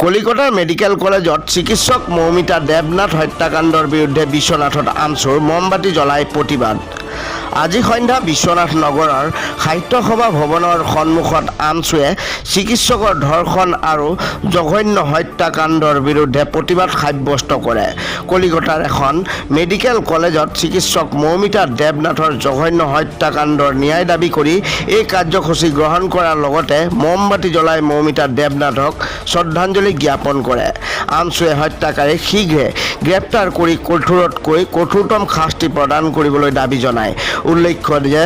কলিকতাৰ মেডিকেল কলেজত চিকিৎসক মৌমিতা দেৱনাথ হত্যাকাণ্ডৰ বিৰুদ্ধে বিশ্বনাথত আমচুৰ মমবাতি জ্বলাই প্ৰতিবাদ। আজি সন্ধ্যা বিশ্বনাথ নগৰৰ সাহিত্য সভা ভৱনৰ সন্মুখত আমচুৱে চিকিৎসকৰ ধৰ্ষণ আৰু জঘন্য হত্যাকাণ্ডৰ বিৰুদ্ধে প্ৰতিবাদ সাব্যস্ত কৰে। কলিকতাৰ এখন মেডিকেল কলেজত চিকিৎসক মৌমিতা দেৱনাথৰ জঘন্য হত্যাকাণ্ডৰ ন্যায় দাবী কৰি এই কাৰ্যসূচী গ্ৰহণ কৰাৰ লগতে মমবাতি জ্বলাই মৌমিতা দেৱনাথক শ্ৰদ্ধাঞ্জলি জ্ঞাপন কৰে। আমচুৱে হত্যাকাৰীক শীঘ্ৰে গ্ৰেপ্তাৰ কৰি কঠোৰতকৈ কঠোৰতম শাস্তি প্ৰদান কৰিবলৈ দাবী জনায়। উল্লেখ্য যে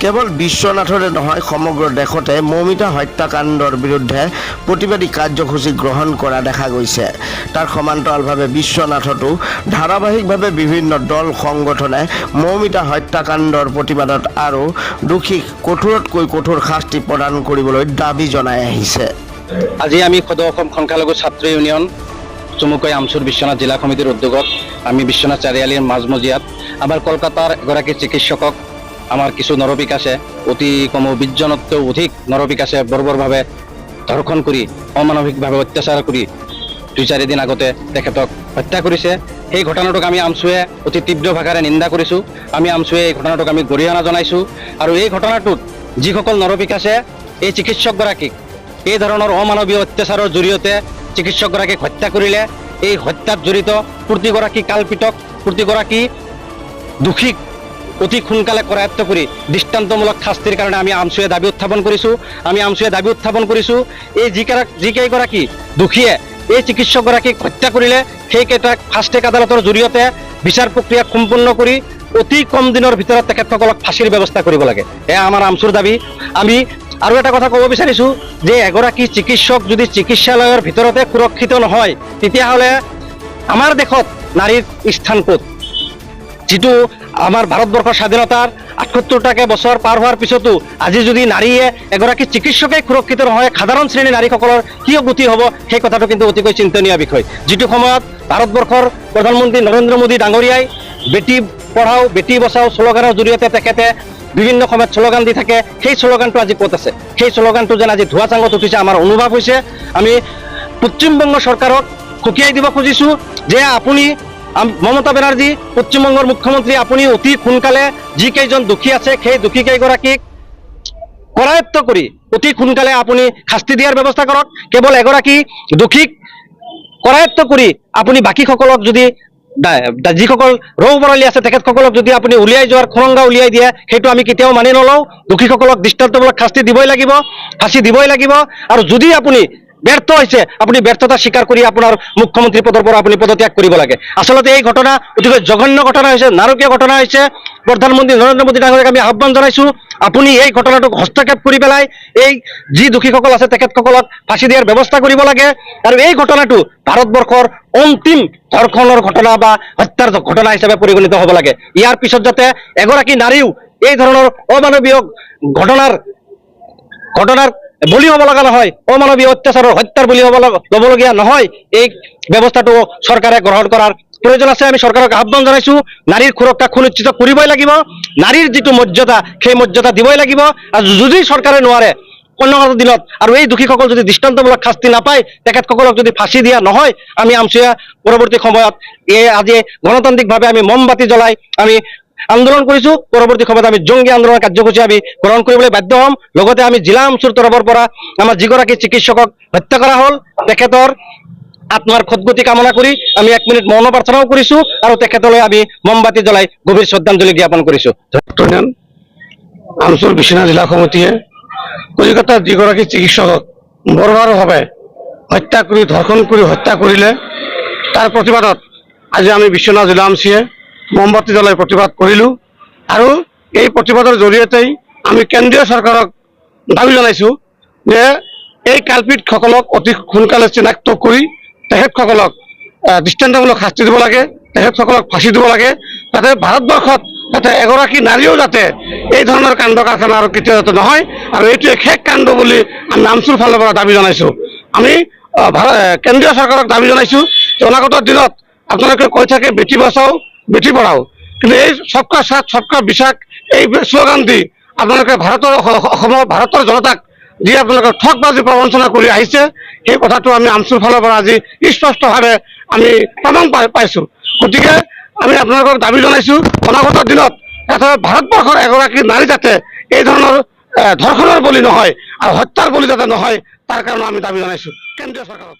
কেৱল বিশ্বনাথৰে নহয় সমগ্ৰ দেশতে মৌমিতা হত্যাকাণ্ডৰ বিৰুদ্ধে প্ৰতিবাদী কাৰ্যসূচী গ্ৰহণ কৰা দেখা গৈছে। তাৰ সমান্তৰালভাৱে বিশ্বনাথতো ধাৰাবাহিকভাৱে বিভিন্ন দল সংগঠনে মৌমিতা হত্যাকাণ্ডৰ প্ৰতিবাদত আৰু দোষীক কঠোৰতকৈ কঠোৰ শাস্তি প্ৰদান কৰিবলৈ দাবী জনাই আহিছে। আজি আমি সদৌ অসম সংখ্যালঘু ছাত্ৰ ইউনিয়ন চমুকৈ আমচুৰ বিশ্বনাথ জিলা সমিতিৰ উদ্যোগত আমি বিশ্বনাথ চাৰিআলিৰ মাজমজিয়াত আমাৰ কলকাতাৰ এগৰাকী চিকিৎসকক আমাৰ কিছু নৰপিকাছে অতি কমেও 20 জনতকৈও অধিক নৰপিকাছে বৰ্বৰভাৱে ধৰ্ষণ কৰি অমানৱিকভাৱে অত্যাচাৰ কৰি 2-4 দিন আগতে তেখেতক হত্যা কৰিছে। সেই ঘটনাটোক আমি আমচুৱে অতি তীব্ৰ ভাষাৰে নিন্দা কৰিছোঁ। আমি আমচুৱে এই ঘটনাটোক আমি গৰিহণা জনাইছোঁ আৰু এই ঘটনাটোত যিসকল নৰপিকাছে এই চিকিৎসকগৰাকীক এই ধৰণৰ অমানৱীয় অত্যাচাৰৰ জৰিয়তে চিকিৎসকগৰাকীক হত্যা কৰিলে, এই হত্যাত জড়িত প্ৰতিগৰাকী কাল্পিতক প্ৰতিগৰাকী দোষীক অতি সোনকালে কৰায়ত্ব কৰি দৃষ্টান্তমূলক শাস্তিৰ কাৰণে আমি আমচুৱে দাবী উত্থাপন কৰিছোঁ। এই যিকেইগৰাকী দোষীয়ে এই চিকিৎসকগৰাকীক হত্যা কৰিলে সেইকেইটাক ফাষ্ট ট্ৰেক আদালতৰ জৰিয়তে বিচাৰ প্ৰক্ৰিয়া সম্পূৰ্ণ কৰি অতি কম দিনৰ ভিতৰত তেখেতসকলক ফাঁচীৰ ব্যৱস্থা কৰিব লাগে। এয়া আমাৰ আমচুৰ দাবী। আমি আৰু এটা কথা ক'ব বিচাৰিছোঁ যে এগৰাকী চিকিৎসক যদি চিকিৎসালয়ৰ ভিতৰতে সুৰক্ষিত নহয় তেতিয়াহ'লে আমাৰ দেশত নাৰীৰ স্থান ক'ত? যিটো আমাৰ ভাৰতবৰ্ষৰ স্বাধীনতাৰ 78টাকৈ বছৰ পাৰ হোৱাৰ পিছতো আজি যদি নাৰীয়ে এগৰাকী চিকিৎসকে সুৰক্ষিত নহয়, সাধাৰণ শ্ৰেণীৰ নাৰীসকলৰ কি গতি হ'ব সেই কথাটো কিন্তু অতিকৈ চিন্তনীয় বিষয়। যিটো সময়ত ভাৰতবৰ্ষৰ প্ৰধানমন্ত্ৰী নৰেন্দ্ৰ মোদী ডাঙৰীয়াই বেটী পঢ়াও বেটী বচাও শ্লোগানৰ জৰিয়তে তেখেতে বিভিন্ন সময়ত শ্লোগান দি থাকে, সেই শ্লোগানটো আজি ক'ত আছে? সেই শ্লোগানটো যেন আজি ধোঁৱা চাঙত উঠিছে আমাৰ অনুভৱ হৈছে। আমি পশ্চিমবংগ চৰকাৰক সকীয়াই দিব খুজিছোঁ যে আপুনি মমতা বেনাৰ্জী পশ্চিমবংগৰ মুখ্যমন্ত্ৰী, আপুনি অতি সোনকালে যিকেইজন দোষী আছে সেই দোষীকেইগৰাকীক কৰায়ত্ব কৰি অতি সোনকালে আপুনি শাস্তি দিয়াৰ ব্যৱস্থা কৰক। কেৱল এগৰাকী দোষীক কৰায়ত্ব কৰি আপুনি বাকীসকলক যদি যিসকল ৰৌ বৰালী আছে তেখেতসকলক যদি আপুনি উলিয়াই যোৱাৰ খৰংগা উলিয়াই দিয়ে সেইটো আমি কেতিয়াও মানি নলওঁ। দোষীসকলক দৃষ্টান্তমূলক শাস্তি দিবই লাগিব, ফাঁচী দিবই লাগিব। আৰু যদি আপুনি ব্যৰ্থ হৈছে আপুনি ব্যৰ্থতা স্বীকাৰ কৰি আপোনাৰ মুখ্যমন্ত্ৰী পদৰ পৰা আপুনি পদত্যাগ কৰিব লাগে। আচলতে এই ঘটনা অতিকৈ জঘন্য ঘটনা হৈছে, নাৰকীয় ঘটনা হৈছে। প্ৰধানমন্ত্ৰী নৰেন্দ্ৰ মোদী ডাঙৰীয়াক আমি আহ্বান জনাইছোঁ আপুনি এই ঘটনাটোক হস্তক্ষেপ কৰি পেলাই এই যি দোষীসকল আছে তেখেতসকলক ফাঁচী দিয়াৰ ব্যৱস্থা কৰিব লাগে। আৰু এই ঘটনাটো ভাৰতবৰ্ষৰ অন্তিম ধৰ্ষণৰ ঘটনা বা হত্যাৰ ঘটনা হিচাপে পৰিগণিত হ'ব লাগে। ইয়াৰ পিছত যাতে এগৰাকী নাৰীও এই ধৰণৰ অমানৱীয় ঘটনাৰ বলি হ'ব লগা নহয়, অমানৱীয় অত্যাচাৰৰ হত্যাৰ বলি ল'বলগীয়া নহয়, এই ব্যৱস্থাটো চৰকাৰে গ্ৰহণ কৰাৰ প্ৰয়োজন আছে। আমি চৰকাৰক আহ্বান জনাইছোঁ নাৰীৰ সুৰক্ষা সুনিশ্চিত কৰিবই লাগিব, নাৰীৰ যিটো মৰ্যাদা সেই মৰ্যাদা দিবই লাগিব। আৰু যদি চৰকাৰে নোৱাৰে অন্য দিনত আৰু এই দোষীসকল যদি দৃষ্টান্তমূলক শাস্তি নাপায়, তেখেতসকলক যদি ফাঁচী দিয়া নহয়, আমি আমচুৱে পৰৱৰ্তী সময়ত আজি গণতান্ত্ৰিকভাৱে আমি মমবাতি জ্বলাই আমি আন্দোলন কৰিছোঁ। পৰৱৰ্তী সময়ত আমি জংগী আন্দোলনৰ কাৰ্যসূচী আমি গ্ৰহণ কৰিবলৈ বাধ্য হ'ম। লগতে আমি জিলা আমচুৰ তৰফৰ পৰা আমাৰ যিগৰাকী চিকিৎসকক হত্যা কৰা হ'ল তেখেতৰ আত্মাৰ সদ্গতি কামনা কৰি আমি 1 মিনিট মৌন প্ৰাৰ্থনাও কৰিছোঁ আৰু তেখেতলৈ আমি মমবাতি জ্বলাই গভীৰ শ্ৰদ্ধাঞ্জলি জ্ঞাপন কৰিছোঁ। আমচুৰ বিশ্বনাথ জিলা সমিতিয়ে কলিকতাৰ যিগৰাকী চিকিৎসকক বৰ্বৰভাৱে হত্যা কৰি ধৰ্ষণ কৰি হত্যা কৰিলে তাৰ প্ৰতিবাদত আজি আমি বিশ্বনাথ জিলা আমচিয়ে মমবাতি জ্বলাই প্ৰতিবাদ কৰিলোঁ। আৰু এই প্ৰতিবাদৰ জৰিয়তেই আমি কেন্দ্ৰীয় চৰকাৰক দাবী জনাইছোঁ যে এই কাল্পিতসকলক অতি সোনকালে চিনাক্ত কৰি তেখেতসকলক দৃষ্টান্তমূলক শাস্তি দিব লাগে, তেখেতসকলক ফাঁচী দিব লাগে, যাতে ভাৰতবৰ্ষত যাতে এগৰাকী নাৰীও যাতে এই ধৰণৰ কাণ্ড কাৰখানা আৰু কেতিয়াও যাতে নহয়। আৰু এইটোৱে শেষ কাণ্ড বুলি আমি আমচুৰ ফালৰ পৰা দাবী জনাইছোঁ। আমি কেন্দ্ৰীয় চৰকাৰক দাবী জনাইছোঁ যে অনাগত দিনত আপোনালোকে কৈ থাকে বেটী বচাও বেটী পঢ়াও, কিন্তু এই সবকা সাথ সবকা বিশ্বাস এই শ্লোগান দি আপোনালোকে ভাৰতৰ জনতাক যি আপোনালোকে ঠগবাজি প্ৰবঞ্চনা কৰি আহিছে, সেই কথাটো আমি আমচুৰ ফালৰ পৰা আজি স্পষ্টভাৱে আমি প্ৰমাণ পাইছোঁ। গতিকে আমি আপোনালোকক দাবী জনাইছোঁ, অনাগত দিনত ভাৰতবৰ্ষৰ এগৰাকী নাৰী যাতে এই ধৰণৰ ধৰ্ষণৰ বলি নহয় আৰু হত্যাৰ বলি যাতে নহয়, তাৰ কাৰণে আমি দাবী জনাইছোঁ কেন্দ্ৰীয় চৰকাৰক।